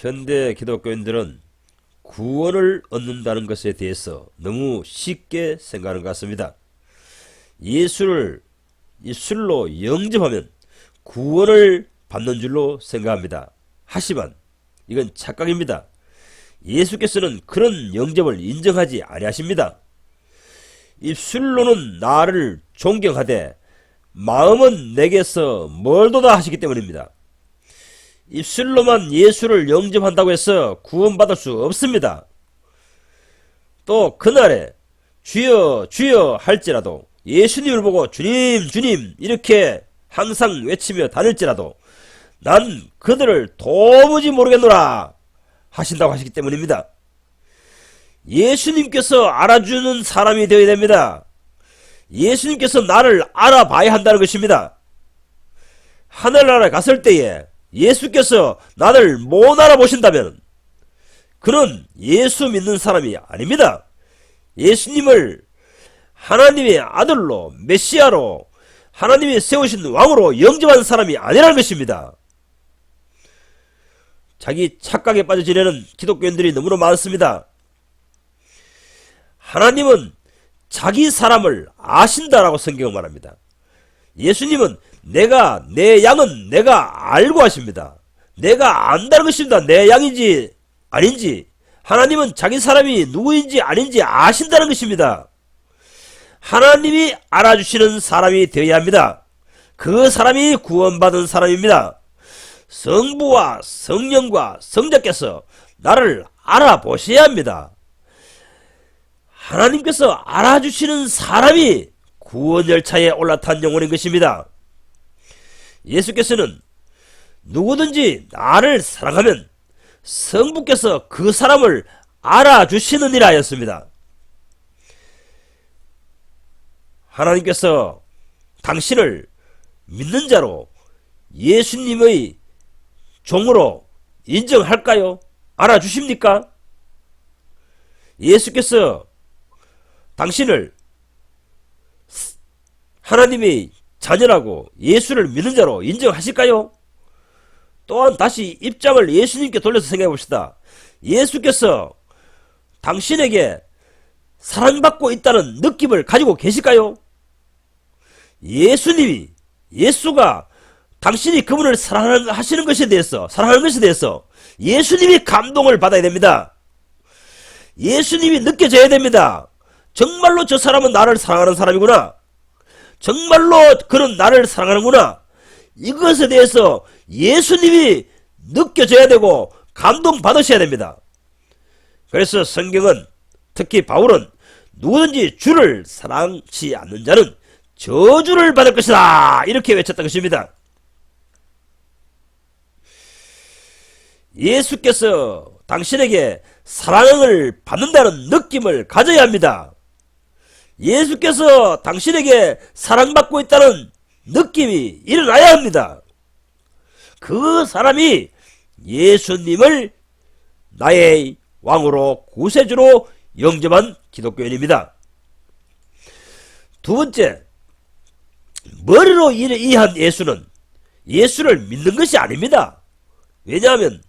현대 기독교인들은 구원을 얻는다는 것에 대해서 너무 쉽게 생각하는 것 같습니다. 예수를 이 술로 영접하면 구원을 받는 줄로 생각합니다. 하지만 이건 착각입니다. 예수께서는 그런 영접을 인정하지 아니하십니다. 입술로는 나를 존경하되 마음은 내게서 멀도다 하시기 때문입니다. 입술로만 예수를 영접한다고 해서 구원받을 수 없습니다. 또 그날에 주여 주여 할지라도 예수님을 보고 주님 주님 이렇게 항상 외치며 다닐지라도 난 그들을 도무지 모르겠노라 하신다고 하시기 때문입니다. 예수님께서 알아주는 사람이 되어야 됩니다. 예수님께서 나를 알아봐야 한다는 것입니다. 하늘나라에 갔을 때에 예수께서 나를 못 알아보신다면 그는 예수 믿는 사람이 아닙니다. 예수님을 하나님의 아들로 메시아로 하나님이 세우신 왕으로 영접한 사람이 아니라는 것입니다. 자기 착각에 빠져 지내는 기독교인들이 너무나 많습니다. 하나님은 자기 사람을 아신다라고 성경은 말합니다. 예수님은 내 양은 내가 알고 하십니다. 내가 안다는 것입니다. 내 양인지 아닌지 하나님은 자기 사람이 누구인지 아닌지 아신다는 것입니다. 하나님이 알아주시는 사람이 되어야 합니다. 그 사람이 구원받은 사람입니다. 성부와 성령과 성자께서 나를 알아보셔야 합니다. 하나님께서 알아주시는 사람이 구원 열차에 올라탄 영혼인 것입니다. 예수께서는 누구든지 나를 사랑하면 성부께서 그 사람을 알아주시느니라 하였습니다. 하나님께서 당신을 믿는 자로 예수님의 종으로 인정할까요? 알아주십니까? 예수께서 당신을 하나님의 자녀라고 예수를 믿는 자로 인정하실까요? 또한 다시 입장을 예수님께 돌려서 생각해 봅시다. 예수께서 당신에게 사랑받고 있다는 느낌을 가지고 계실까요? 예수가 당신이 그분을 사랑하는 것에 대해서 예수님이 감동을 받아야 됩니다. 예수님이 느껴져야 됩니다. 정말로 저 사람은 나를 사랑하는 사람이구나. 정말로 그는 나를 사랑하는구나. 이것에 대해서 예수님이 느껴져야 되고 감동받으셔야 됩니다. 그래서 성경은 특히 바울은 누구든지 주를 사랑치 않는 자는 저주를 받을 것이다 이렇게 외쳤던 것입니다. 예수께서 당신에게 사랑을 받는다는 느낌을 가져야 합니다. 예수께서 당신에게 사랑받고 있다는 느낌이 일어나야 합니다. 그 사람이 예수님을 나의 왕으로 구세주로 영접한 기독교인입니다. 두 번째, 머리로 이해한 예수는 예수를 믿는 것이 아닙니다. 왜냐하면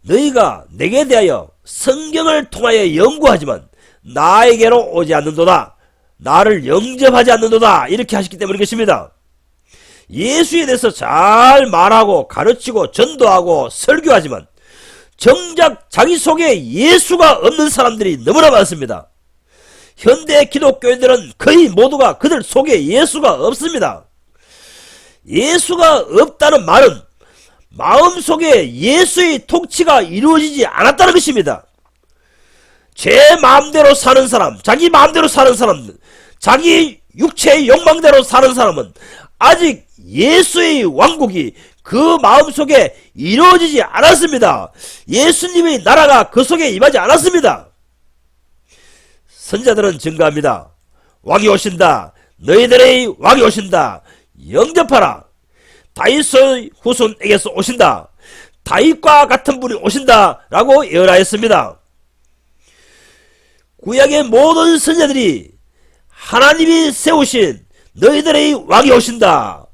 너희가 내게 대하여 성경을 통하여 연구하지만 나에게로 오지 않는도다. 나를 영접하지 않는도다. 이렇게 하셨기 때문인 것입니다. 예수에 대해서 잘 말하고 가르치고 전도하고 설교하지만 정작 자기 속에 예수가 없는 사람들이 너무나 많습니다. 현대 기독교인들은 거의 모두가 그들 속에 예수가 없습니다. 예수가 없다는 말은 마음속에 예수의 통치가 이루어지지 않았다는 것입니다. 제 마음대로 사는 사람, 자기 마음대로 사는 사람, 자기 육체의 욕망대로 사는 사람은 아직 예수의 왕국이 그 마음속에 이루어지지 않았습니다. 예수님의 나라가 그 속에 임하지 않았습니다. 선자들은 증거합니다. 왕이 오신다. 너희들의 왕이 오신다. 영접하라. 다윗의 후손에게서 오신다. 다윗과 같은 분이 오신다 라고 예언하였습니다. 구약의 모든 선자들이 하나님이 세우신 너희들의 왕이 오신다.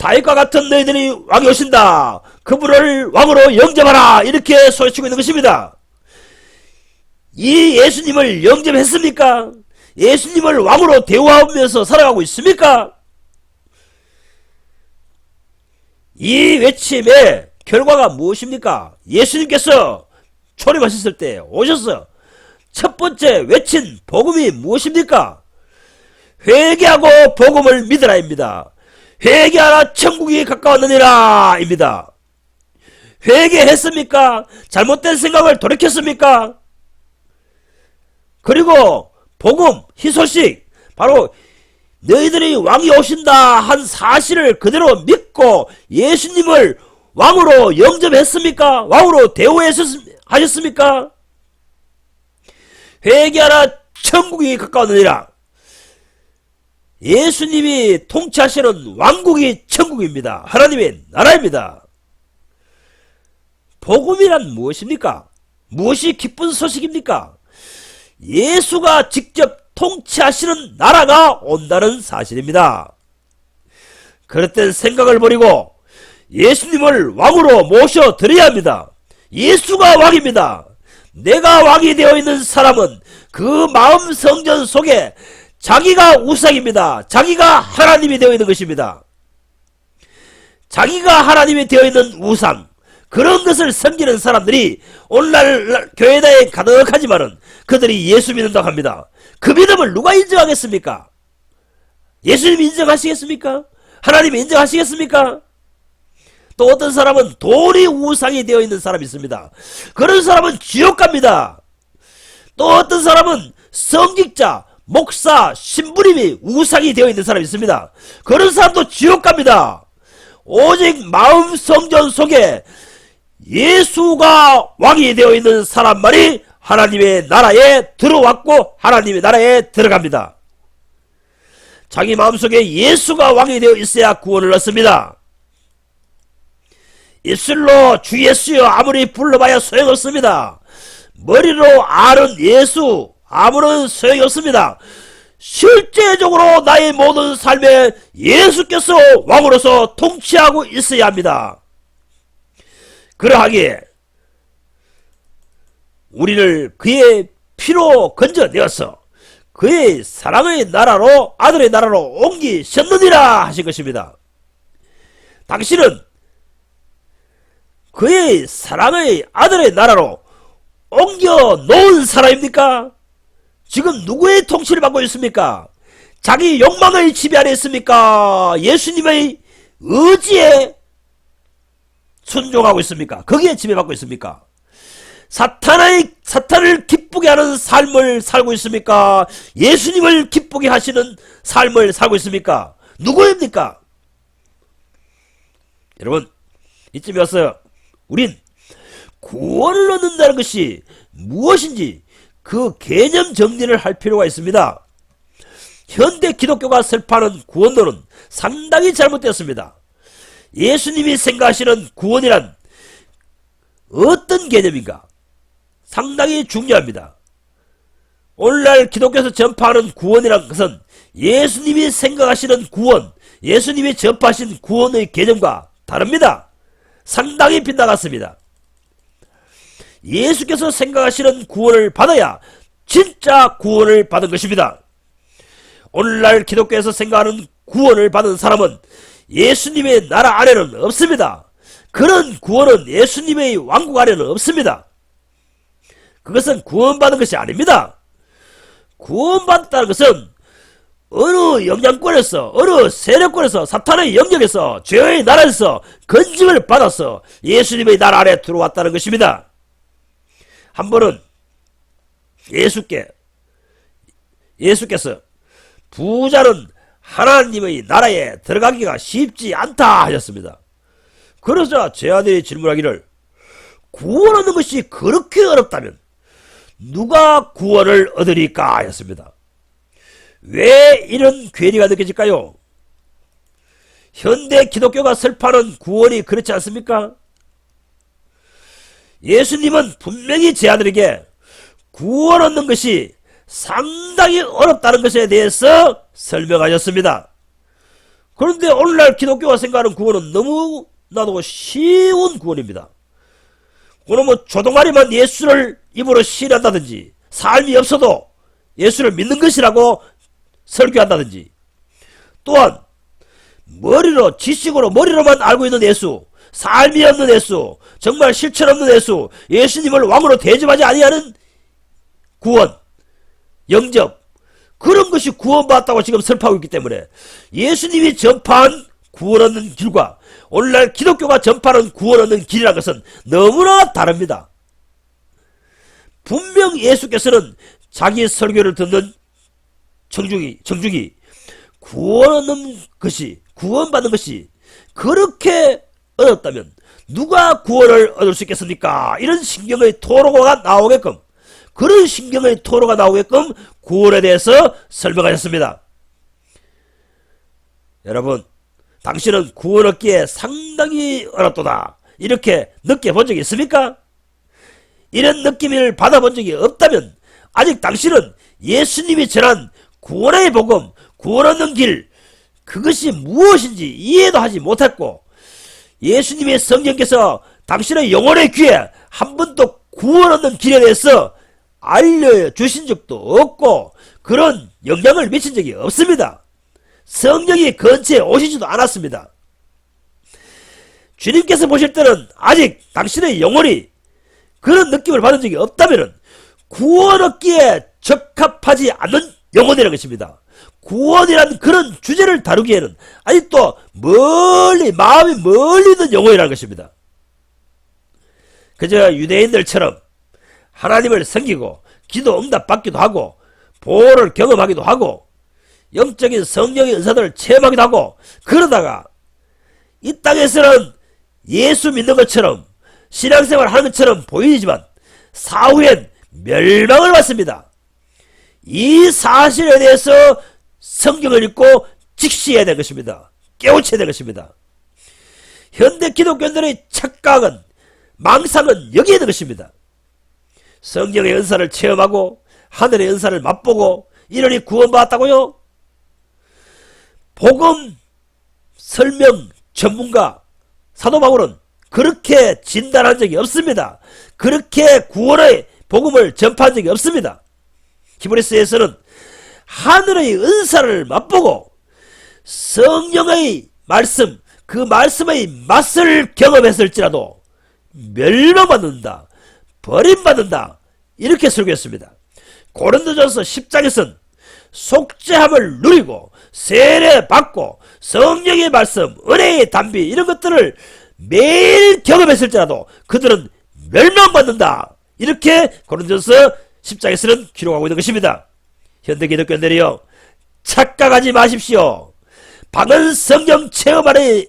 다윗과 같은 너희들이 왕이 오신다. 그분을 왕으로 영접하라. 이렇게 소리치고 있는 것입니다. 이 예수님을 영접했습니까? 예수님을 왕으로 대우하면서 살아가고 있습니까? 이 외침의 결과가 무엇입니까? 예수님께서 초림하셨을 때 오셔서 첫 번째 외친 복음이 무엇입니까? 회개하고 복음을 믿으라입니다. 회개하라 천국이 가까웠느니라 입니다. 회개했습니까? 잘못된 생각을 돌이켰습니까? 그리고 복음, 희소식, 바로 너희들이 왕이 오신다 한 사실을 그대로 믿고 예수님을 왕으로 영접했습니까? 왕으로 대우하셨습니까? 회개하라 천국이 가까웠느니라. 예수님이 통치하시는 왕국이 천국입니다. 하나님의 나라입니다. 복음이란 무엇입니까? 무엇이 기쁜 소식입니까? 예수가 직접 통치하시는 나라가 온다는 사실입니다. 그릇된 생각을 버리고 예수님을 왕으로 모셔드려야 합니다. 예수가 왕입니다. 내가 왕이 되어 있는 사람은 그 마음 성전 속에 자기가 우상입니다. 자기가 하나님이 되어 있는 것입니다. 자기가 하나님이 되어 있는 우상, 그런 것을 섬기는 사람들이 오늘날 교회당에 가득하지만은 그들이 예수 믿는다고 합니다. 그 믿음을 누가 인정하겠습니까? 예수님이 인정하시겠습니까? 하나님이 인정하시겠습니까? 또 어떤 사람은 돈이 우상이 되어 있는 사람이 있습니다. 그런 사람은 지옥 갑니다. 또 어떤 사람은 성직자, 목사, 신부님이 우상이 되어 있는 사람이 있습니다. 그런 사람도 지옥 갑니다. 오직 마음 성전 속에 예수가 왕이 되어 있는 사람만이 하나님의 나라에 들어왔고 하나님의 나라에 들어갑니다. 자기 마음속에 예수가 왕이 되어 있어야 구원을 얻습니다. 입술로 주 예수여 아무리 불러봐야 소용없습니다. 머리로 아는 예수 아무런 소용이 없습니다. 실제적으로 나의 모든 삶에 예수께서 왕으로서 통치하고 있어야 합니다. 그러하기에 우리를 그의 피로 건져내어서 그의 사랑의 나라로 아들의 나라로 옮기셨느니라 하신 것입니다. 당신은 그의 사랑의 아들의 나라로 옮겨 놓은 사람입니까? 지금 누구의 통치를 받고 있습니까? 자기 욕망의 지배 아래 있습니까? 예수님의 의지에 순종하고 있습니까? 거기에 지배받고 있습니까? 사탄을 기쁘게 하는 삶을 살고 있습니까? 예수님을 기쁘게 하시는 삶을 살고 있습니까? 누구입니까? 여러분, 이쯤에 와서 우린 구원을 얻는다는 것이 무엇인지 그 개념 정리를 할 필요가 있습니다. 현대 기독교가 설파하는 구원론은 상당히 잘못되었습니다. 예수님이 생각하시는 구원이란 어떤 개념인가? 상당히 중요합니다. 오늘날 기독교에서 전파하는 구원이란 것은 예수님이 생각하시는 구원, 예수님이 전파하신 구원의 개념과 다릅니다. 상당히 빗나갔습니다. 예수께서 생각하시는 구원을 받아야 진짜 구원을 받은 것입니다. 오늘날 기독교에서 생각하는 구원을 받은 사람은 예수님의 나라 아래는 없습니다. 그런 구원은 예수님의 왕국 아래는 없습니다. 그것은 구원받은 것이 아닙니다. 구원받았다는 것은 어느 영향권에서 어느 세력권에서 사탄의 영역에서 죄의 나라에서 건짐을 받아서 예수님의 나라 아래 들어왔다는 것입니다. 한 번은 예수께서 부자는 하나님의 나라에 들어가기가 쉽지 않다 하셨습니다. 그러자 제 아들이 질문하기를 구원 얻는 것이 그렇게 어렵다면 누가 구원을 얻으리까 하였습니다. 왜 이런 괴리가 느껴질까요? 현대 기독교가 설파하는 구원이 그렇지 않습니까? 예수님은 분명히 제 아들에게 구원 얻는 것이 상당히 어렵다는 것에 대해서 설명하셨습니다. 그런데 오늘날 기독교가 생각하는 구원은 너무나도 쉬운 구원입니다. 그러면 조동아리만 예수를 입으로 신한다든지, 삶이 없어도 예수를 믿는 것이라고 설교한다든지, 또한 머리로, 지식으로, 머리로만 알고 있는 예수, 삶이 없는 예수, 정말 실천 없는 예수, 예수님을 왕으로 대접하지 아니하는 구원, 영접, 그런 것이 구원받았다고 지금 설파하고 있기 때문에 예수님이 전파한 구원 얻는 길과 오늘날 기독교가 전파하는 구원 얻는 길이라는 것은 너무나 다릅니다. 분명 예수께서는 자기 설교를 듣는 청중이 구원 얻는 것이, 구원받는 것이 그렇게 어렵다면 누가 구원을 얻을 수 있겠습니까? 이런 신경의 토로가 나오게끔, 그런 신경의 토로가 나오게끔 구원에 대해서 설명하셨습니다. 여러분, 당신은 구원 얻기에 상당히 어렵도다, 이렇게 느껴본 적이 있습니까? 이런 느낌을 받아본 적이 없다면 아직 당신은 예수님이 전한 구원의 복음, 구원 얻는 길, 그것이 무엇인지 이해도 하지 못했고, 예수님의 성령께서 당신의 영혼의 귀에 한 번도 구원 얻는 길에 대해서 알려주신 적도 없고 그런 영향을 미친 적이 없습니다. 성령이 근처에 오시지도 않았습니다. 주님께서 보실 때는 아직 당신의 영혼이 그런 느낌을 받은 적이 없다면 구원 얻기에 적합하지 않는 영혼이라는 것입니다. 구원이란 그런 주제를 다루기에는 아직도 마음이 멀리 있는 영혼이라는 것입니다. 그저 유대인들처럼 하나님을 섬기고 기도 응답 받기도 하고 보호를 경험하기도 하고 영적인 성령의 은사들을 체험하기도 하고, 그러다가 이 땅에서는 예수 믿는 것처럼 신앙생활 하는 것처럼 보이지만 사후엔 멸망을 받습니다. 이 사실에 대해서 성경을 읽고 직시해야 될 것입니다. 깨우쳐야 될 것입니다. 현대 기독교인들의 착각은, 망상은 여기에 있는 것입니다. 성경의 은사를 체험하고 하늘의 은사를 맛보고 이러니 구원받았다고요? 복음 설명 전문가 사도 바울은 그렇게 진단한 적이 없습니다. 그렇게 구원의 복음을 전파한 적이 없습니다. 히브리서에서는 하늘의 은사를 맛보고 성령의 말씀, 그 말씀의 맛을 경험했을지라도 멸망받는다, 버림받는다, 이렇게 설교했습니다. 고린도전서 10장에서는 속죄함을 누리고 세례받고 성령의 말씀, 은혜의 단비, 이런 것들을 매일 경험했을지라도 그들은 멸망받는다, 이렇게 고린도전서 10장에서는 기록하고 있는 것입니다. 현대 기독교인들이요, 착각하지 마십시오. 방은 성경 체험하니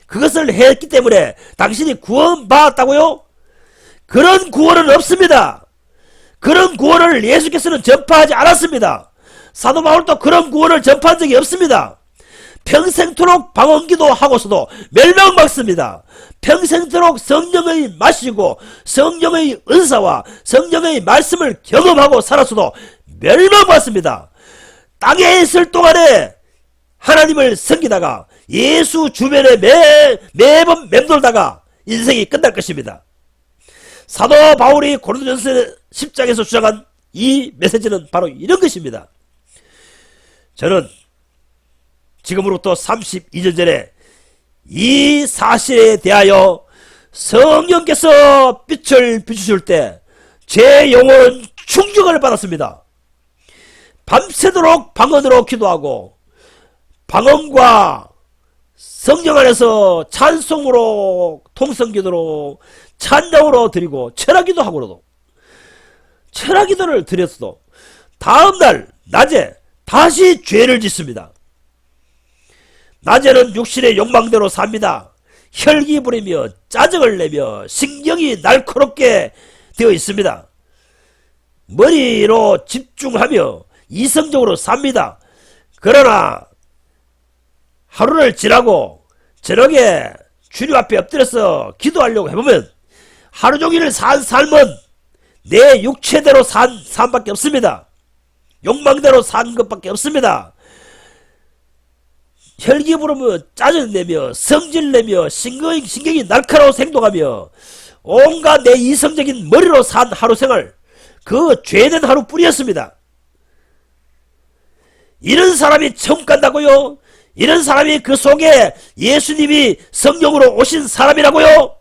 그것을 했기 때문에 당신이 구원받았다고요? 그런 구원은 없습니다. 그런 구원을 예수께서는 전파하지 않았습니다. 사도 바울도 그런 구원을 전파한 적이 없습니다. 평생토록 방언기도 하고서도 멸망받습니다. 평생토록 성령의 마시고 성령의 은사와 성령의 말씀을 경험하고 살았어도 멸망받습니다. 땅에 있을 동안에 하나님을 섬기다가 예수 주변에 매번 맴돌다가 인생이 끝날 것입니다. 사도 바울이 고린도전서 10장에서 주장한 이 메시지는 바로 이런 것입니다. 저는 지금으로부터 32년 전에 이 사실에 대하여 성령께서 빛을 비추실 때 제 영혼은 충격을 받았습니다. 밤새도록 방언으로 기도하고 방언과 성령 안에서 찬송으로, 통성기도로, 찬양으로 드리고 철학기도 하고도, 철학기도를 드렸어도 다음날 낮에 다시 죄를 짓습니다. 낮에는 육신의 욕망대로 삽니다. 혈기 부리며 짜증을 내며 신경이 날카롭게 되어 있습니다. 머리로 집중하며 이성적으로 삽니다. 그러나 하루를 지나고 저녁에 주님 앞에 엎드려서 기도하려고 해보면 하루 종일 산 삶은 내 육체대로 산 삶밖에 없습니다. 욕망대로 산 것밖에 없습니다. 혈기 부르며 짜증내며 성질내며 신경이 날카로워서 행동하며 온갖 내 이성적인 머리로 산 하루 생활, 그 죄된 하루 뿐이었습니다. 이런 사람이 천국 간다고요? 이런 사람이 그 속에 예수님이 성령으로 오신 사람이라고요?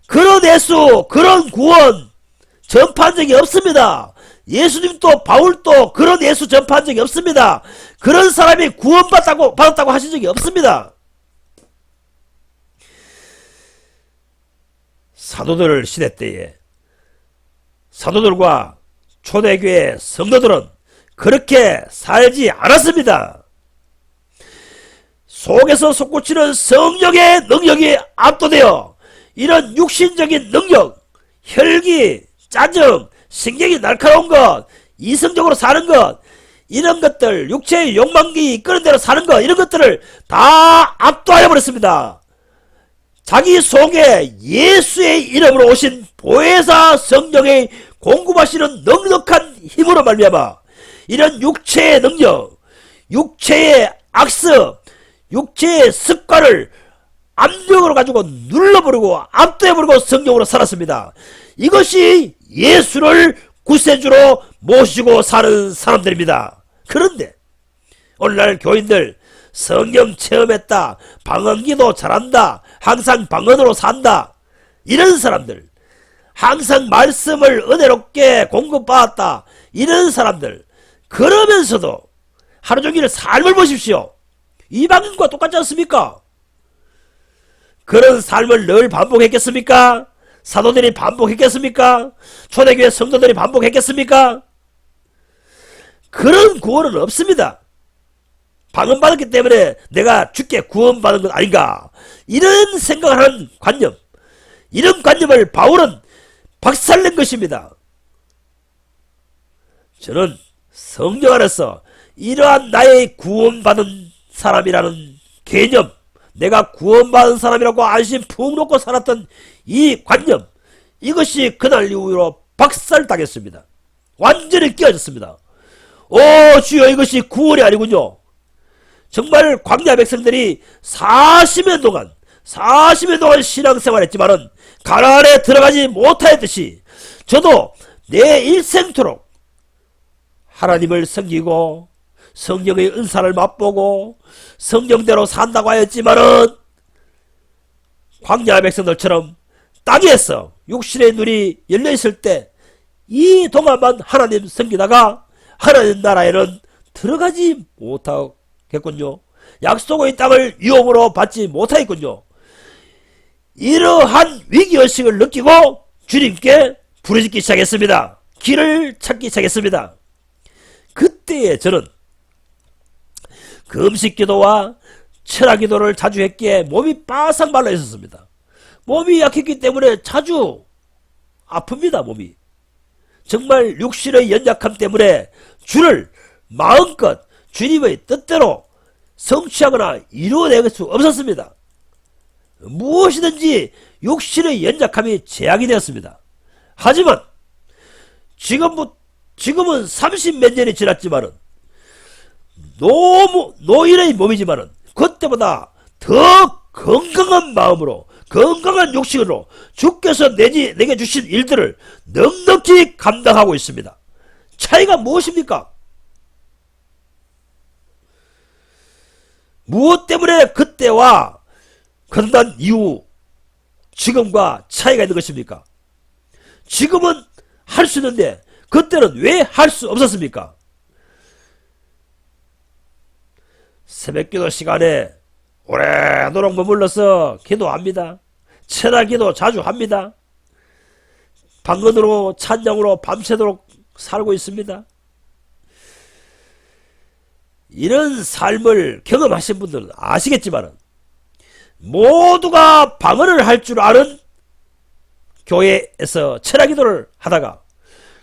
그런 예수, 그런 구원 전파한 적이 없습니다. 예수님도 바울도 그런 예수 전파한 적이 없습니다. 그런 사람이 받았다고 하신 적이 없습니다. 사도들 시대 때에 사도들과 초대교회 성도들은 그렇게 살지 않았습니다. 속에서 솟구치는 성령의 능력이 압도되어 이런 육신적인 능력, 혈기, 짜증, 신경이 날카로운 것, 이성적으로 사는 것, 이런 것들, 육체의 욕망이 이끄는 대로 사는 것, 이런 것들을 다 압도하여 버렸습니다. 자기 속에 예수의 이름으로 오신 보혜사 성령의 공급하시는 넉넉한 힘으로 말미암아 이런 육체의 능력, 육체의 악습, 육체의 습관을 압력으로 가지고 눌러버리고 압도해버리고 성령으로 살았습니다. 이것이 예수를 구세주로 모시고 사는 사람들입니다. 그런데 오늘날 교인들 성령 체험했다, 방언기도 잘한다, 항상 방언으로 산다, 이런 사람들, 항상 말씀을 은혜롭게 공급받았다, 이런 사람들, 그러면서도 하루종일 삶을 보십시오. 이방인과 똑같지 않습니까? 그런 삶을 늘 반복했겠습니까? 사도들이 반복했겠습니까? 초대교회 성도들이 반복했겠습니까? 그런 구원은 없습니다. 방언받았기 때문에 내가 주께 구원받은 것 아닌가, 이런 생각을 하는 관념, 이런 관념을 바울은 박살낸 것입니다. 저는 성령 안에서 이러한 나의 구원받은 사람이라는 개념, 내가 구원받은 사람이라고 안심 푹 놓고 살았던 이 관념, 이것이 그날 이후로 박살당했습니다. 완전히 깨어졌습니다. 오 주여, 이것이 구원이 아니군요. 정말 광야 백성들이 40년 동안 신앙생활했지만은 가나안에 들어가지 못하였듯이 저도 내 일생토록 하나님을 섬기고 성령의 은사를 맛보고 성령대로 산다고 하였지만은 광야 백성들처럼 땅에서 육신의 눈이 열려있을 때 이 동안만 하나님 섬기다가 하나님 나라에는 들어가지 못하겠군요. 약속의 땅을 유업으로 받지 못하겠군요. 이러한 위기의식을 느끼고 주님께 부르짖기 시작했습니다. 길을 찾기 시작했습니다. 그때에 저는 금식기도와 철학기도를 자주 했기에 몸이 바싹 말라 있었습니다. 몸이 약했기 때문에 자주 아픕니다. 몸이 정말 육신의 연약함 때문에 주를 마음껏 주님의 뜻대로 성취하거나 이루어낼 수 없었습니다. 무엇이든지 육신의 연약함이 제약이 되었습니다. 하지만 지금은 30몇 년이 지났지만은 너무 노인의 몸이지만은 그때보다 더 건강한 마음으로, 건강한 육신으로 주께서 내게 주신 일들을 넉넉히 감당하고 있습니다. 차이가 무엇입니까? 무엇 때문에 그때와 그런 이후 지금과 차이가 있는 것입니까? 지금은 할 수 있는데 그때는 왜 할 수 없었습니까? 새벽기도 시간에 오래도록 머물러서 기도합니다. 철학기도 자주 합니다. 방언으로 찬양으로 밤새도록 살고 있습니다. 이런 삶을 경험하신 분들은 아시겠지만 모두가 방언을 할 줄 아는 교회에서 철학기도를 하다가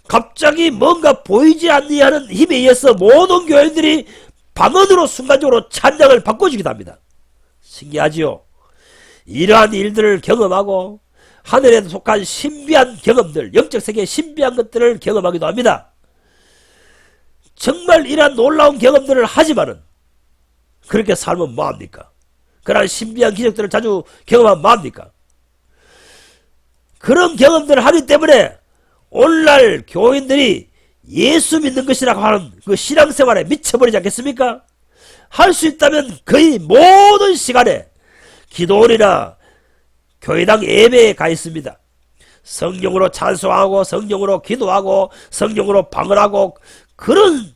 갑자기 뭔가 보이지 않는 힘에 의해서 모든 교인들이 방언으로 순간적으로 찬양을 바꿔주기도 합니다. 신기하지요? 이러한 일들을 경험하고 하늘에 속한 신비한 경험들, 영적 세계의 신비한 것들을 경험하기도 합니다. 정말 이러한 놀라운 경험들을 하지만은 그렇게 살면 뭐합니까? 그러한 신비한 기적들을 자주 경험하면 뭐합니까? 그런 경험들을 하기 때문에 오늘날 교인들이 예수 믿는 것이라고 하는 그 신앙생활에 미쳐버리지 않겠습니까? 할 수 있다면 거의 모든 시간에 기도원이나 교회당 예배에 가 있습니다. 성령으로 찬송하고 성령으로 기도하고 성령으로 방언하고 그런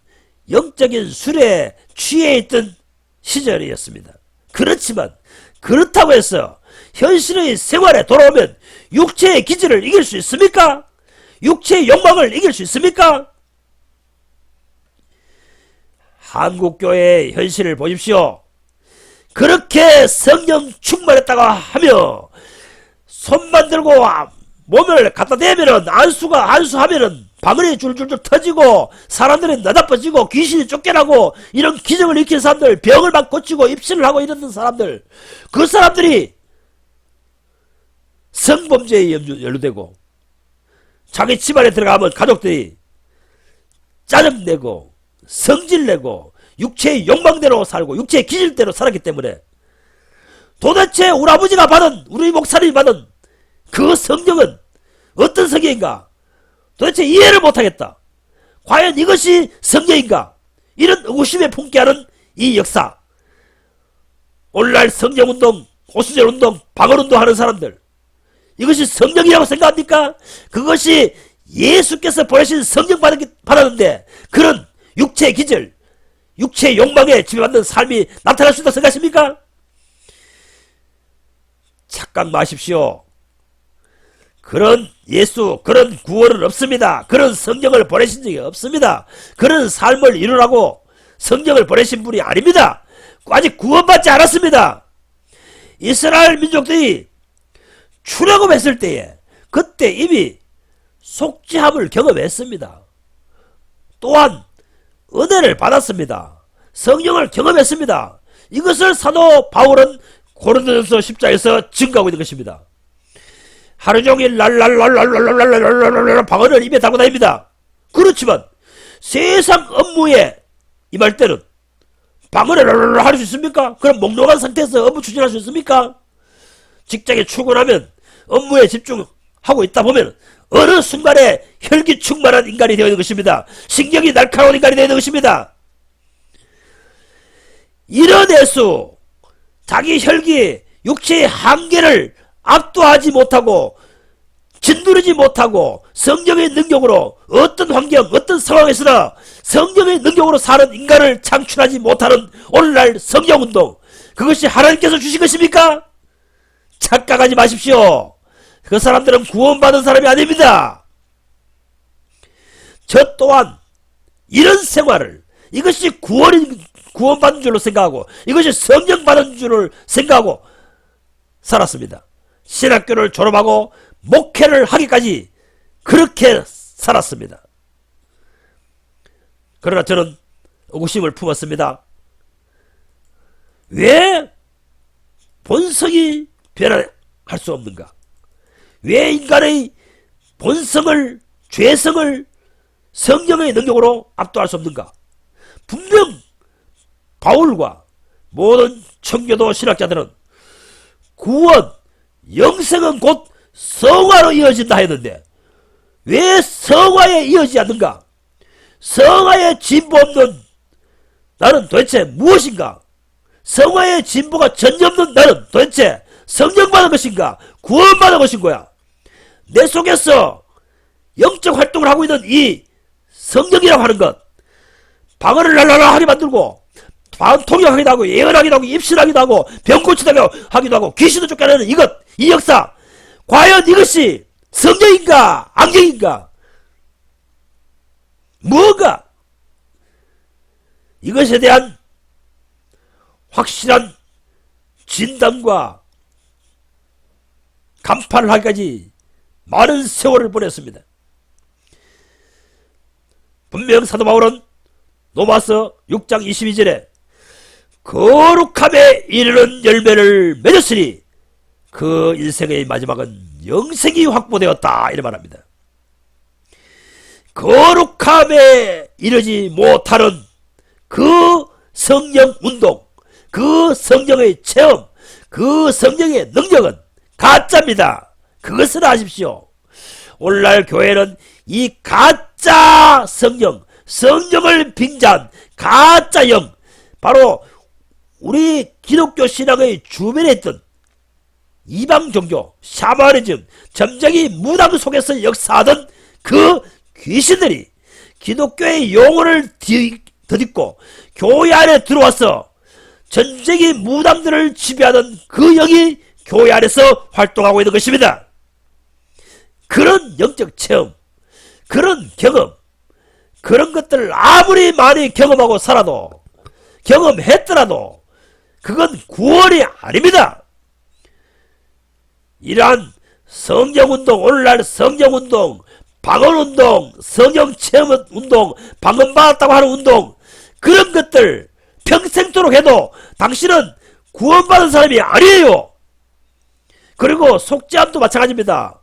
영적인 술에 취해 있던 시절이었습니다. 그렇지만 그렇다고 해서 현실의 생활에 돌아오면 육체의 기질을 이길 수 있습니까? 육체의 욕망을 이길 수 있습니까? 한국교회의 현실을 보십시오. 그렇게 성령 충만했다고 하며 손만 들고 몸을 갖다 대면은 안수하면은 방언이 줄줄줄 터지고 사람들이 나다빠지고 귀신이 쫓겨나고 이런 기적을 일으킨 사람들, 병을 막 고치고 입신을 하고 이러는 사람들, 그 사람들이 성범죄에 연루되고 자기 집안에 들어가면 가족들이 짜증내고 성질내고 육체의 욕망대로 살고 육체의 기질대로 살았기 때문에 도대체 우리 아버지가 받은, 우리 목사님이 받은 그 성령은 어떤 성령인가? 도대체 이해를 못하겠다. 과연 이것이 성령인가? 이런 의구심에 품게 하는 이 역사. 오늘날 성령운동, 고수절운동, 방언운동 하는 사람들, 이것이 성령이라고 생각합니까? 그것이 예수께서 보내신 성령 받았는데 그런 육체의 기절, 육체의 욕망에 지배받는 삶이 나타날 수 있다고 생각하십니까? 착각 마십시오. 그런 예수, 그런 구원은 없습니다. 그런 성령을 보내신 적이 없습니다. 그런 삶을 이루라고 성령을 보내신 분이 아닙니다. 아직 구원받지 않았습니다. 이스라엘 민족들이 출애굽했을 때에 그때 이미 속죄함을 경험했습니다. 또한 은혜를 받았습니다. 성령을 경험했습니다. 이것을 사도 바울은 고린도전서 10장에서 증거하고 있는 것입니다. 하루종일 랄랄랄랄랄랄랄랄랄랄 방언을 입에 달고 다닙니다. 그렇지만 세상 업무에 임할 때는 방언을 랄랄랄 할 수 있습니까? 그럼 몽롱한 상태에서 업무 추진할 수 있습니까? 직장에 출근하면 업무에 집중하고 있다 보면 어느 순간에 혈기 충만한 인간이 되어 있는 것입니다. 신경이 날카로운 인간이 되어 있는 것입니다. 이런 예수, 자기 혈기, 육체의 한계를 압도하지 못하고 짓누르지 못하고 성령의 능력으로 어떤 환경, 어떤 상황에서나 성령의 능력으로 사는 인간을 창출하지 못하는 오늘날 성령운동, 그것이 하나님께서 주신 것입니까? 착각하지 마십시오. 그 사람들은 구원받은 사람이 아닙니다. 저 또한 이런 생활을, 이것이 구원받은 줄로 생각하고 이것이 성령 받은 줄을 생각하고 살았습니다. 신학교를 졸업하고 목회를 하기까지 그렇게 살았습니다. 그러나 저는 의구심을 품었습니다. 왜 본성이 변할 수 없는가? 왜 인간의 본성을, 죄성을 성령의 능력으로 압도할 수 없는가? 분명 바울과 모든 청교도 신학자들은 구원, 영생은 곧 성화로 이어진다 했는데 왜 성화에 이어지지 않는가? 성화에 진보 없는 나는 도대체 무엇인가? 성화의 진보가 전혀 없는 나는 도대체 성령받은 것인가? 구원받은 것인거야? 내 속에서 영적 활동을 하고 있는 이 성령이라고 하는 것, 방언을 랄랄라 하게 만들고 통역하기도 하고 예언하기도 하고 입신하기도 하고 병 고치기도 하고 귀신을 쫓겨내는 이것, 이 역사, 과연 이것이 성령인가 악령인가? 무엇인가? 이것에 대한 확실한 진단과 간판을 하기까지 많은 세월을 보냈습니다. 분명 사도 바울은 로마서 6장 22절에 거룩함에 이르는 열매를 맺었으니 그 인생의 마지막은 영생이 확보되었다 이렇게 말합니다. 거룩함에 이르지 못하는 그 성령 운동, 그 성경의 체험, 그 성경의 능력은 가짜입니다. 그것을 아십시오. 오늘날 교회는 이 가짜 성경, 성경을 빙자한 가짜 영, 바로 우리 기독교 신앙의 주변에 있던 이방 종교, 샤머니즘, 점쟁이 무당 속에서 역사하던 그 귀신들이 기독교의 용어를 덧입고 교회 안에 들어와서 점쟁이 무당들을 지배하던 그 영이 교회 안에서 활동하고 있는 것입니다. 그런 영적 체험, 그런 경험, 그런 것들을 아무리 많이 경험하고 살아도, 경험했더라도 그건 구원이 아닙니다. 이러한 성경운동, 오늘날 성경운동, 방언운동, 성경체험운동, 방언받았다고 하는 운동, 그런 것들 평생토록 해도 당신은 구원받은 사람이 아니에요. 그리고 속죄함도 마찬가지입니다.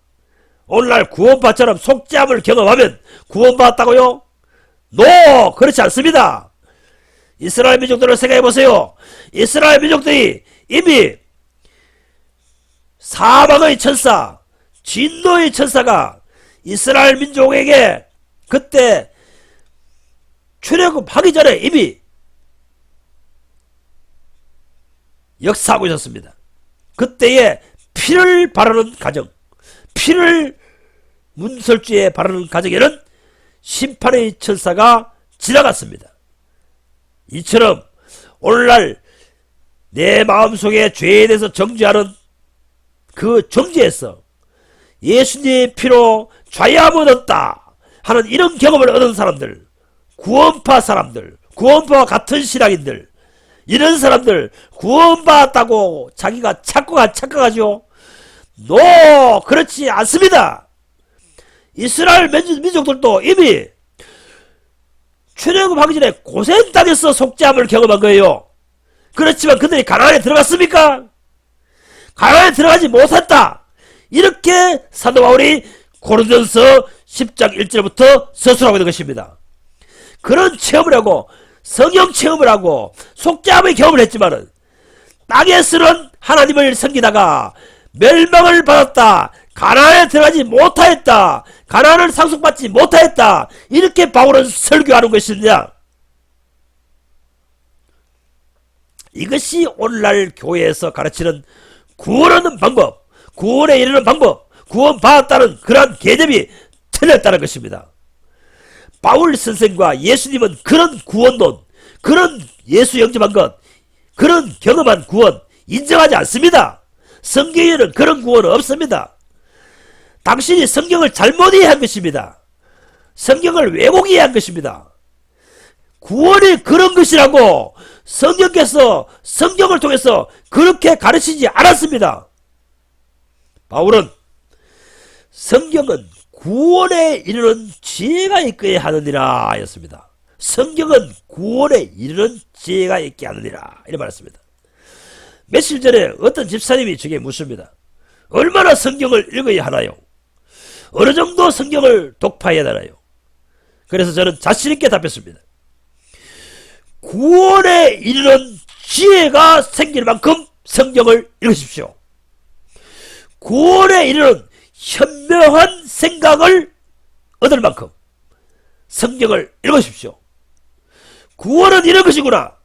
오늘날 구원받처럼 속죄함을 경험하면 구원받았다고요? 노! 그렇지 않습니다. 이스라엘 민족들을 생각해보세요. 이스라엘 민족들이 이미 사망의 천사, 진노의 천사가 이스라엘 민족에게 그때 출애굽하기 전에 이미 역사하고 있었습니다. 그때에 피를 바르는 가정, 피를 문설주에 바르는 가정에는 심판의 천사가 지나갔습니다. 이처럼 오늘날 내 마음속에 죄에 대해서 정죄하는 그 정죄에서 예수님의 피로 좌야함을 얻었다 하는 이런 경험을 얻은 사람들, 구원파 사람들, 구원파와 같은 신앙인들, 이런 사람들 구원받았다고 자기가 착각하죠. 노! 그렇지 않습니다. 이스라엘 민족들도 이미 출애굽하기 전에 고센 땅에서 속죄함을 경험한 거예요. 그렇지만 그들이 가나안에 들어갔습니까? 가나안에 들어가지 못했다. 이렇게 사도 바울이 고린도전서 10장 1절부터 서술하고 있는 것입니다. 그런 체험을 하고 성령 체험을 하고 속죄함의 경험을 했지만은 땅에서는 하나님을 섬기다가 멸망을 받았다. 가나안에 들어가지 못하였다. 가나안을 상속받지 못하였다. 이렇게 바울은 설교하는 것이냐? 이것이 오늘날 교회에서 가르치는 구원하는 방법, 구원에 이르는 방법, 구원받았다는 그러한 개념이 틀렸다는 것입니다. 바울 선생과 예수님은 그런 구원론, 그런 예수 영접한 것, 그런 경험한 구원 인정하지 않습니다. 성경에는 그런 구원은 없습니다. 당신이 성경을 잘못 이해한 것입니다. 성경을 왜곡 이해한 것입니다. 구원이 그런 것이라고 성경께서 성경을 통해서 그렇게 가르치지 않았습니다. 바울은 성경은 구원에 이르는 지혜가 있게 하느니라 하였습니다. 성경은 구원에 이르는 지혜가 있게 하느니라 이렇게 말했습니다. 며칠 전에 어떤 집사님이 저에게 묻습니다. 얼마나 성경을 읽어야 하나요? 어느 정도 성경을 독파해야 하나요? 그래서 저는 자신있게 답했습니다. 구원에 이르는 지혜가 생길 만큼 성경을 읽으십시오. 구원에 이르는 현명한 생각을 얻을 만큼 성경을 읽으십시오. 구원은 이런 것이구나.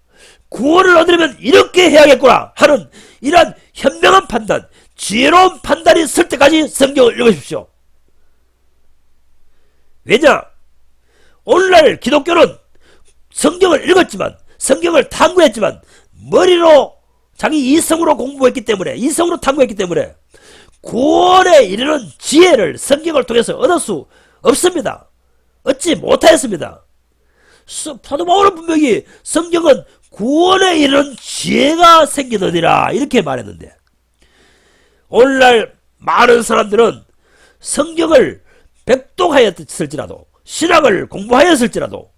구원을 얻으려면 이렇게 해야겠구나 하는 이러한 현명한 판단, 지혜로운 판단이 있을 때까지 성경을 읽으십시오. 왜냐? 오늘날 기독교는 성경을 읽었지만, 성경을 탐구했지만 머리로 자기 이성으로 공부했기 때문에, 이성으로 탐구했기 때문에 구원에 이르는 지혜를 성경을 통해서 얻을 수 없습니다. 얻지 못하였습니다. 사도 바울은 분명히 성경은 구원에 이르는 지혜가 생기느니라 이렇게 말했는데, 오늘날 많은 사람들은 성경을 백독하였을지라도, 신학을 공부하였을지라도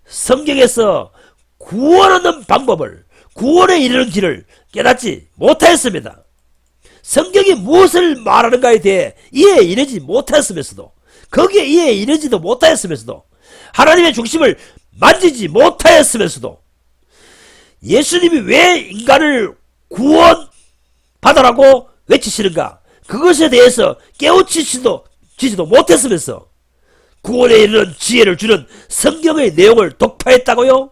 성경에서 구원 얻는 방법을, 구원에 이르는 길을 깨닫지 못하였습니다. 성경이 무엇을 말하는가에 대해 이해에 이르지 못하였으면서도, 거기에 이해에 이르지도 못하였으면서도, 하나님의 중심을 만지지 못하였으면서도, 예수님이 왜 인간을 구원받아라고 외치시는가? 그것에 대해서 깨우치지도 못했으면서 구원에 이르는 지혜를 주는 성경의 내용을 독파했다고요?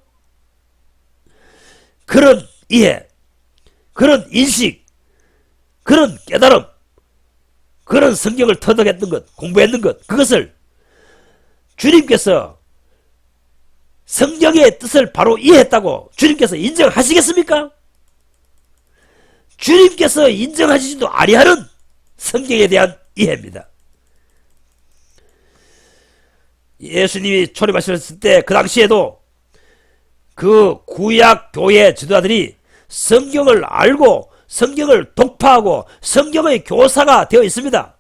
그런 이해, 그런 인식, 그런 깨달음, 그런 성경을 터득했던 것, 공부했는 것, 그것을 주님께서 성경의 뜻을 바로 이해했다고 주님께서 인정하시겠습니까? 주님께서 인정하시지도 아니하는 성경에 대한 이해입니다. 예수님이 초림하셨을 때 그 당시에도 그 구약 교회 지도자들이 성경을 알고 성경을 독파하고 성경의 교사가 되어 있습니다.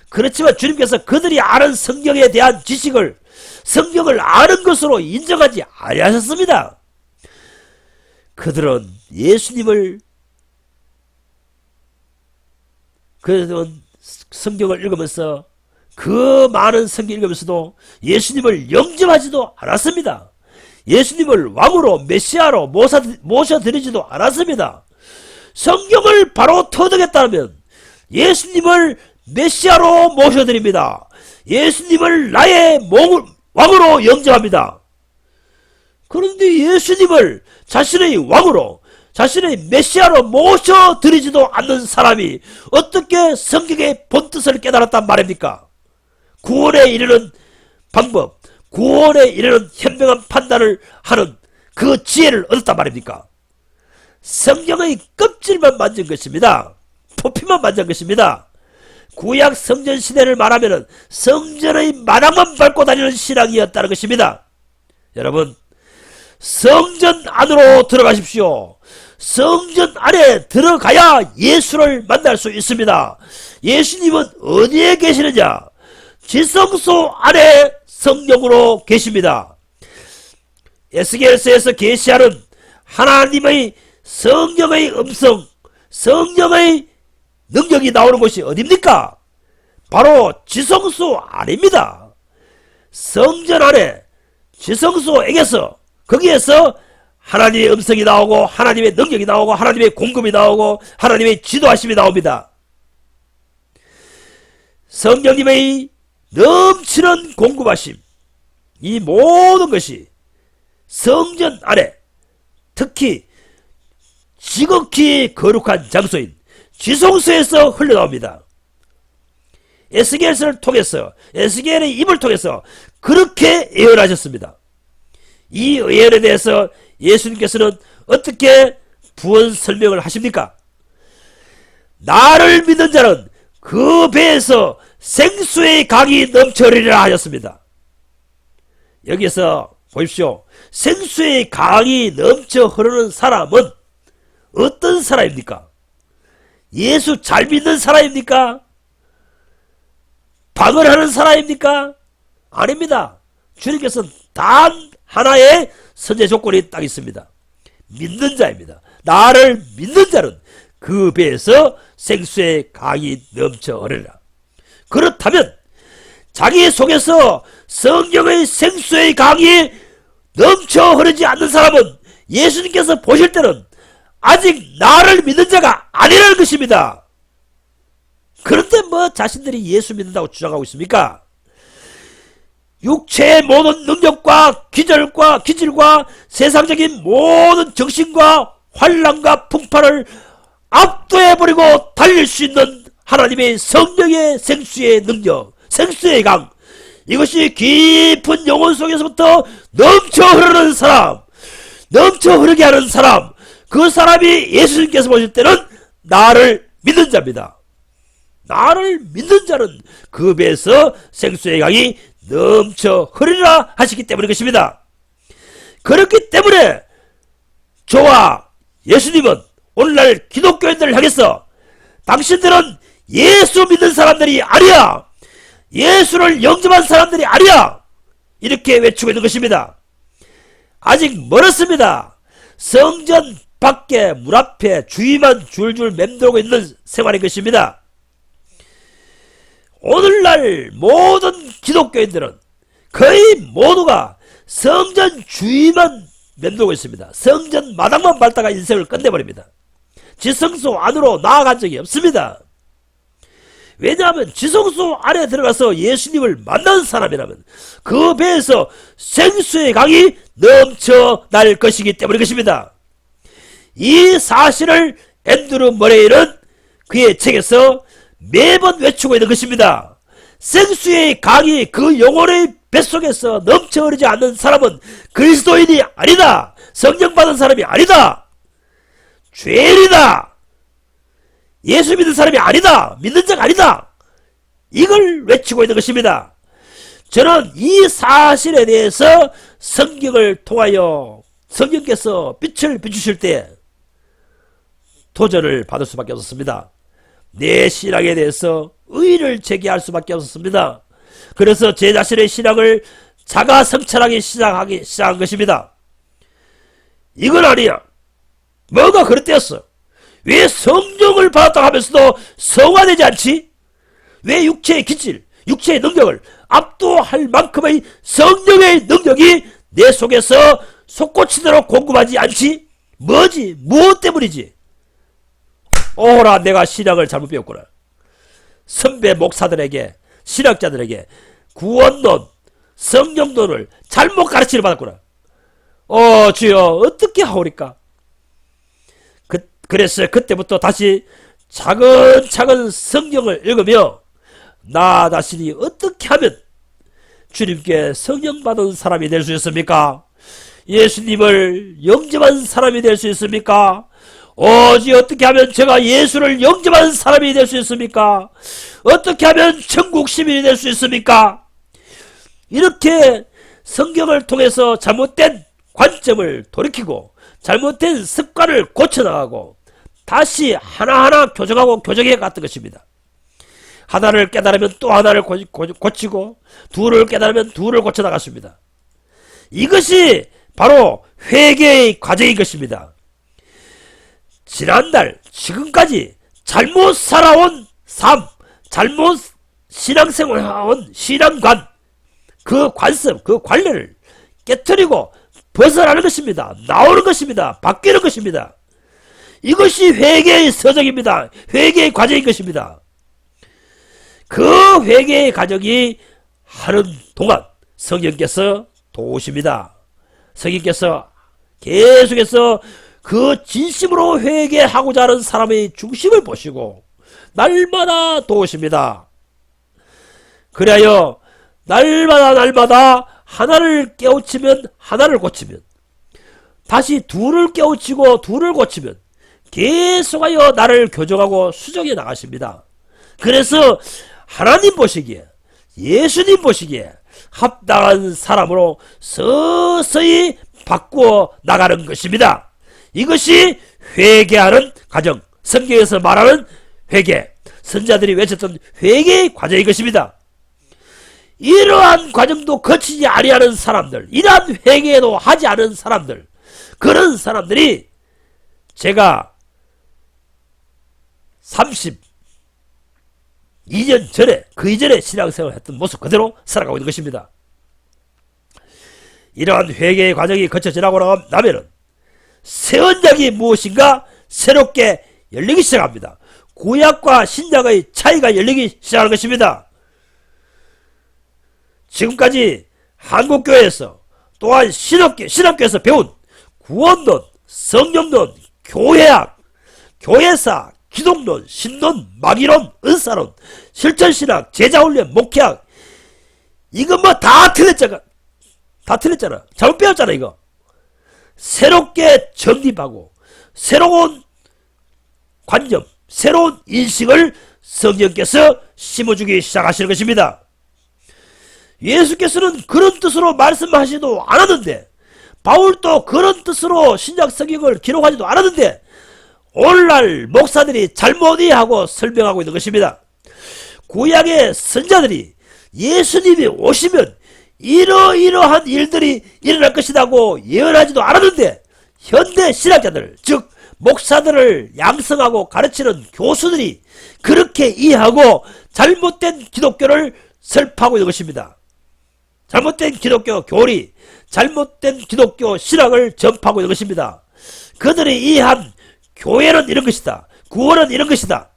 그렇지만 주님께서 그들이 아는 성경에 대한 지식을 성경을 아는 것으로 인정하지 아니하셨습니다. 그들은 예수님을 그들은 성경을 읽으면서 그 많은 성경 읽으면서도 예수님을 영접하지도 않았습니다. 예수님을 왕으로 메시아로 모셔드리지도 않았습니다. 성경을 바로 터득했다면 예수님을 메시아로 모셔드립니다. 예수님을 나의 왕으로 영접합니다. 그런데 예수님을 자신의 왕으로 자신의 메시아로 모셔드리지도 않는 사람이 어떻게 성경의 본뜻을 깨달았단 말입니까? 구원에 이르는 방법, 구원에 이르는 현명한 판단을 하는 그 지혜를 얻었단 말입니까? 성경의 껍질만 만진 것입니다. 포피만 만진 것입니다. 구약 성전 시대를 말하면 성전의 마당만 밟고 다니는 신앙이었다는 것입니다. 여러분, 성전 안으로 들어가십시오. 성전 안에 들어가야 예수를 만날 수 있습니다. 예수님은 어디에 계시느냐? 지성소 안에 성령으로 계십니다. 에스겔서에서 계시하는 하나님의 성령의 음성, 성령의 능력이 나오는 곳이 어디입니까? 바로 지성소 안입니다. 성전 안에 지성소에게서 거기에서 하나님의 음성이 나오고 하나님의 능력이 나오고 하나님의 공급이 나오고 하나님의 지도하심이 나옵니다. 성령님의 넘치는 공급하심, 이 모든 것이 성전 안에 특히 지극히 거룩한 장소인 지성소에서 흘러나옵니다. 에스겔서를 통해서 에스겔의 입을 통해서 그렇게 예언하셨습니다. 이 예언에 대해서 예수님께서는 어떻게 부언 설명을 하십니까? 나를 믿는 자는 그 배에서 생수의 강이 넘쳐흐르리라 하셨습니다. 여기서 보십시오. 생수의 강이 넘쳐 흐르는 사람은 어떤 사람입니까? 예수 잘 믿는 사람입니까? 방언하는 사람입니까? 아닙니다. 주님께서는 단 하나의 선제 조건이 딱 있습니다. 믿는 자입니다. 나를 믿는 자는 그 배에서 생수의 강이 넘쳐 흐르리라. 그렇다면 자기 속에서 성경의 생수의 강이 넘쳐 흐르지 않는 사람은 예수님께서 보실 때는 아직 나를 믿는 자가 아니라는 것입니다. 그런데 뭐 자신들이 예수 믿는다고 주장하고 있습니까? 육체의 모든 능력과 기질과 세상적인 모든 정신과 환란과 풍파를 압도해버리고 달릴 수 있는 하나님의 성령의 생수의 능력, 생수의 강, 이것이 깊은 영혼 속에서부터 넘쳐 흐르는 사람, 넘쳐 흐르게 하는 사람, 그 사람이 예수님께서 보실 때는 나를 믿는 자입니다. 나를 믿는 자는 그 배에서 생수의 강이 넘쳐 흐르리라 하시기 때문인 것입니다. 그렇기 때문에 저와 예수님은 오늘날 기독교인들을 향해서 당신들은 예수 믿는 사람들이 아니야, 예수를 영접한 사람들이 아니야, 이렇게 외치고 있는 것입니다. 아직 멀었습니다. 성전 밖에 문 앞에 주위만 줄줄 맴돌고 있는 생활인 것입니다. 오늘날 모든 기독교인들은 거의 모두가 성전 주위만 맴돌고 있습니다. 성전 마당만 밟다가 인생을 끝내버립니다. 지성소 안으로 나아간 적이 없습니다. 왜냐하면 지성소 안에 들어가서 예수님을 만난 사람이라면 그 배에서 생수의 강이 넘쳐날 것이기 때문인 것입니다. 이 사실을 앤드루 머레이는 그의 책에서 매번 외치고 있는 것입니다. 생수의 강이 그 영혼의 뱃속에서 넘쳐 흐르지 않는 사람은 그리스도인이 아니다. 성령 받은 사람이 아니다. 죄인이다. 예수 믿는 사람이 아니다. 믿는 자가 아니다. 이걸 외치고 있는 것입니다. 저는 이 사실에 대해서 성경을 통하여 성령께서 빛을 비추실 때 도전을 받을 수밖에 없었습니다. 내 신앙에 대해서 의의를 제기할 수밖에 없었습니다. 그래서 제 자신의 신앙을 자가 성찰하기 시작한 것입니다. 이건 아니야. 뭔가 그릇되었어. 왜 성령을 받았다 하면서도 성화되지 않지? 왜 육체의 기질, 육체의 능력을 압도할 만큼의 성령의 능력이 내 속에서 솟구치도록 공급하지 않지? 뭐지? 무엇 때문이지? 오라, 내가 신앙을 잘못 배웠구나. 선배 목사들에게, 신학자들에게 구원론, 성령론을 잘못 가르치를 받았구나. 주여, 어떻게 하오리까? 그래서 그때부터 다시 차근차근 성경을 읽으며 나 자신이 어떻게 하면 주님께 성령 받은 사람이 될 수 있습니까? 예수님을 영접한 사람이 될 수 있습니까? 오직 어떻게 하면 제가 예수를 영접한 사람이 될 수 있습니까? 어떻게 하면 천국 시민이 될 수 있습니까? 이렇게 성경을 통해서 잘못된 관점을 돌이키고 잘못된 습관을 고쳐나가고 다시 하나하나 교정하고 교정해 갔던 것입니다. 하나를 깨달으면 또 하나를 고치고 둘을 깨달으면 둘을 고쳐나갔습니다. 이것이 바로 회개의 과정인 것입니다. 지난날 지금까지 잘못 살아온 삶, 잘못 신앙생활해온 신앙관, 그 관습, 그 관례를 깨트리고 벗어나는 것입니다. 나오는 것입니다. 바뀌는 것입니다. 이것이 회개의 서정입니다. 회개의 과정인 것입니다. 그 회개의 과정이 하는 동안 성령께서 도우십니다. 성령께서 계속해서 그 진심으로 회개하고자 하는 사람의 중심을 보시고 날마다 도우십니다. 그래야 날마다 하나를 깨우치면 하나를 고치면 다시 둘을 깨우치고 둘을 고치면 계속하여 나를 교정하고 수정해 나가십니다. 그래서 하나님 보시기에 예수님 보시기에 합당한 사람으로 서서히 바꾸어 나가는 것입니다. 이것이 회개하는 과정, 성경에서 말하는 회개, 선자들이 외쳤던 회개의 과정인 것입니다. 이러한 과정도 거치지 아니하는 사람들, 이러한 회개도 하지 않은 사람들, 그런 사람들이 제가 32년 전에, 그 이전에 신앙생활을 했던 모습 그대로 살아가고 있는 것입니다. 이러한 회개의 과정이 거쳐 지나고 나면은 새 언약이 무엇인가 새롭게 열리기 시작합니다. 구약과 신약의 차이가 열리기 시작하는 것입니다. 지금까지 한국교회에서 또한 신학교에서 배운 구원론, 성령론, 교회학, 교회사, 기독론, 신론, 마귀론, 은사론, 실천신학, 제자훈련, 목회학, 이거 뭐 다 틀렸잖아. 잘못 배웠잖아. 이거 새롭게 정립하고 새로운 관념, 새로운 인식을 성령께서 심어주기 시작하시는 것입니다. 예수께서는 그런 뜻으로 말씀하시지도 않았는데, 바울도 그런 뜻으로 신약 성경을 기록하지도 않았는데, 오늘날 목사들이 잘못 이해하고 설명하고 있는 것입니다. 구약의 선자들이 예수님이 오시면 이러이러한 일들이 일어날 것이라고 예언하지도 않았는데, 현대 신학자들, 즉 목사들을 양성하고 가르치는 교수들이 그렇게 이해하고 잘못된 기독교를 설파하고 있는 것입니다. 잘못된 기독교 교리, 잘못된 기독교 신학을 전파하고 있는 것입니다. 그들이 이해한 교회는 이런 것이다. 구원은 이런 것이다.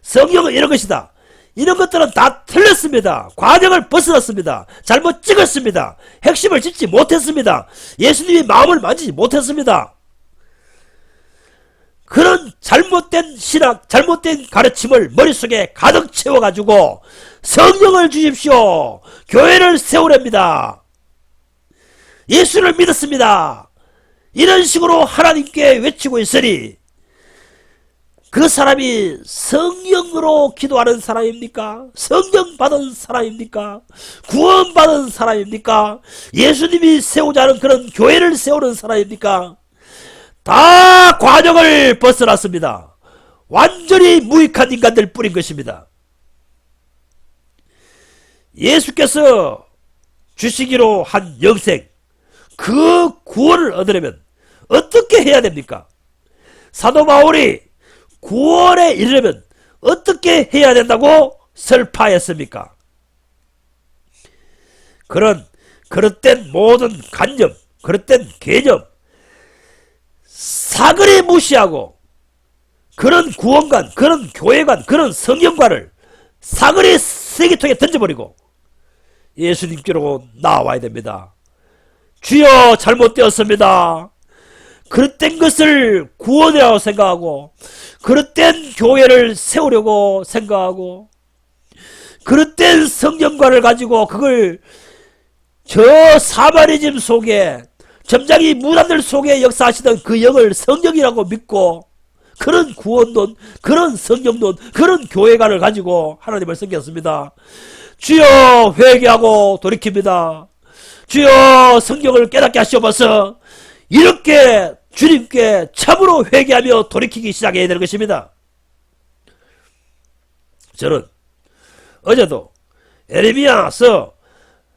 성경은 이런 것이다. 이런 것들은 다 틀렸습니다. 과정을 벗어났습니다. 잘못 찍었습니다. 핵심을 짚지 못했습니다. 예수님이 마음을 만지지 못했습니다. 그런 잘못된 신학, 잘못된 가르침을 머릿속에 가득 채워가지고 성령을 주십시오. 교회를 세우렵니다. 예수를 믿었습니다. 이런 식으로 하나님께 외치고 있으니 그 사람이 성령으로 기도하는 사람입니까? 성령 받은 사람입니까? 구원 받은 사람입니까? 예수님이 세우자 하는 그런 교회를 세우는 사람입니까? 다 과정을 벗어났습니다. 완전히 무익한 인간들 뿐인 것입니다. 예수께서 주시기로 한 영생, 그 구원을 얻으려면 어떻게 해야 됩니까? 사도 바울이 구원에 이르려면 어떻게 해야 된다고 설파했습니까? 그런 그릇된 모든 관념, 그릇된 개념, 사거리 무시하고 그런 구원관, 그런 교회관, 그런 성경관을 사거리 쓰레기통에 던져버리고 예수님께로 나와야 됩니다. 주여 잘못되었습니다. 그릇된 것을 구원이라고 생각하고 그릇된 교회를 세우려고 생각하고 그릇된 성경관을 가지고 그걸 저 사마리즘 속에 점장이 무단들 속에 역사하시던 그 영을 성경이라고 믿고 그런 구원론, 그런 성경론, 그런 교회관을 가지고 하나님을 섬겼습니다. 주여 회개하고 돌이킵니다. 주여 성경을 깨닫게 하시옵소서. 이렇게 주님께 참으로 회개하며 돌이키기 시작해야 되는 것입니다. 저는 어제도 에레미야서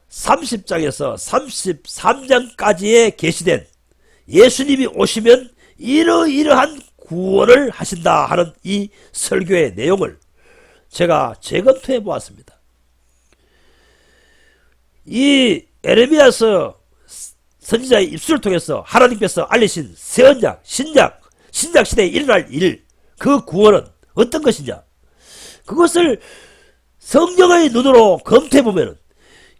30장에서 33장까지에 게시된 예수님이 오시면 이러이러한 구원을 하신다 하는 이 설교의 내용을 제가 재검토해 보았습니다. 이 에레미야서 선지자의 입술을 통해서 하나님께서 알리신 새 언약, 신약 시대에 일어날 일, 그 구원은 어떤 것이냐? 그것을 성령의 눈으로 검토해보면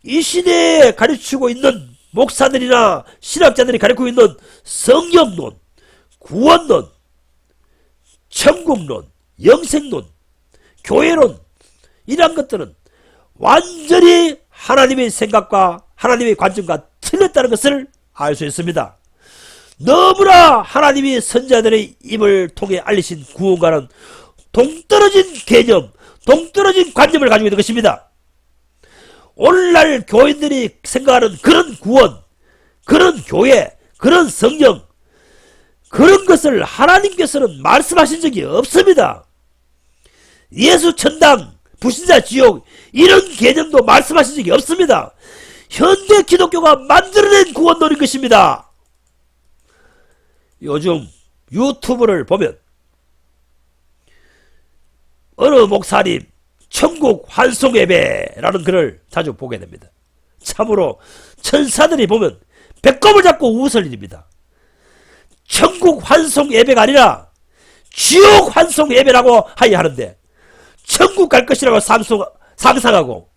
이 시대에 가르치고 있는 목사들이나 신학자들이 가르치고 있는 성령론, 구원론, 천국론, 영생론, 교회론, 이러한 것들은 완전히 하나님의 생각과 하나님의 관점과 틀렸다는 것을 알 수 있습니다. 너무나 하나님이 선지자들의 입을 통해 알리신 구원과는 동떨어진 개념, 동떨어진 관념을 가지고 있는 것입니다. 오늘날 교인들이 생각하는 그런 구원, 그런 교회, 그런 성령, 그런 것을 하나님께서는 말씀하신 적이 없습니다. 예수 천당, 불신자 지옥, 이런 개념도 말씀하신 적이 없습니다. 현대 기독교가 만들어낸 구원론인 것입니다. 요즘 유튜브를 보면 어느 목사님 천국 환송 예배라는 글을 자주 보게 됩니다. 참으로 천사들이 보면 배꼽을 잡고 웃을 일입니다. 천국 환송 예배가 아니라 지옥 환송 예배라고 하야 하는데 천국 갈 것이라고 상상하고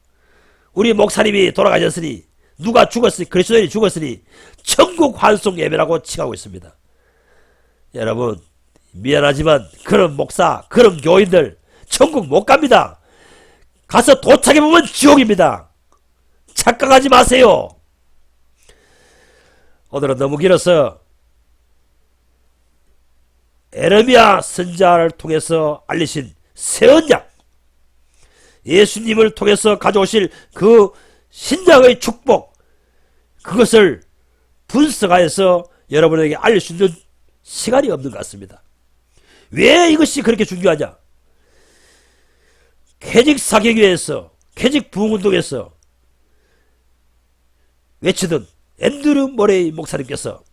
우리 목사님이 돌아가셨으니 누가 죽었으니 그리스도인이 죽었으니 천국 환송 예배라고 칭하고 있습니다. 여러분 미안하지만 그런 목사, 그런 교인들 천국 못 갑니다. 가서 도착해보면 지옥입니다. 착각하지 마세요. 오늘은 너무 길어서 에레미야 선지자를 통해서 알리신 새 언약, 예수님을 통해서 가져오실 그 신약의 축복, 그것을 분석하여서 여러분에게 알릴 수 있는 시간이 없는 것 같습니다. 왜 이것이 그렇게 중요하냐? 캐직 사경회에서, 캐직 부흥운동에서 외치던 앤드류 모레이 목사님께서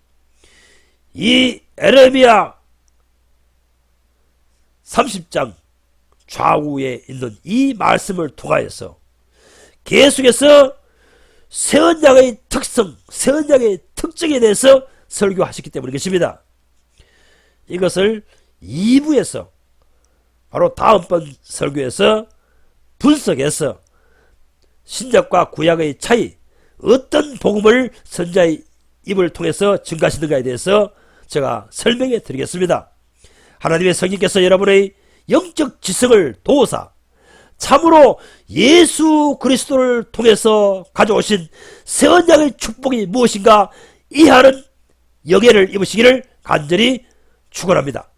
이 에레미야 30장 좌우에 있는 이 말씀을 통하여서 계속해서 새 언약의 특성, 새 언약의 특징에 대해서 설교하셨기 때문인 것입니다. 이것을 2부에서 바로 다음번 설교에서 분석해서 신약과 구약의 차이, 어떤 복음을 선자의 입을 통해서 증가하시는가에 대해서 제가 설명해 드리겠습니다. 하나님의 성령께서 여러분의 영적 지성을 도우사 참으로 예수 그리스도를 통해서 가져오신 새 언약의 축복이 무엇인가 이해하는 영예를 입으시기를 간절히 축원합니다.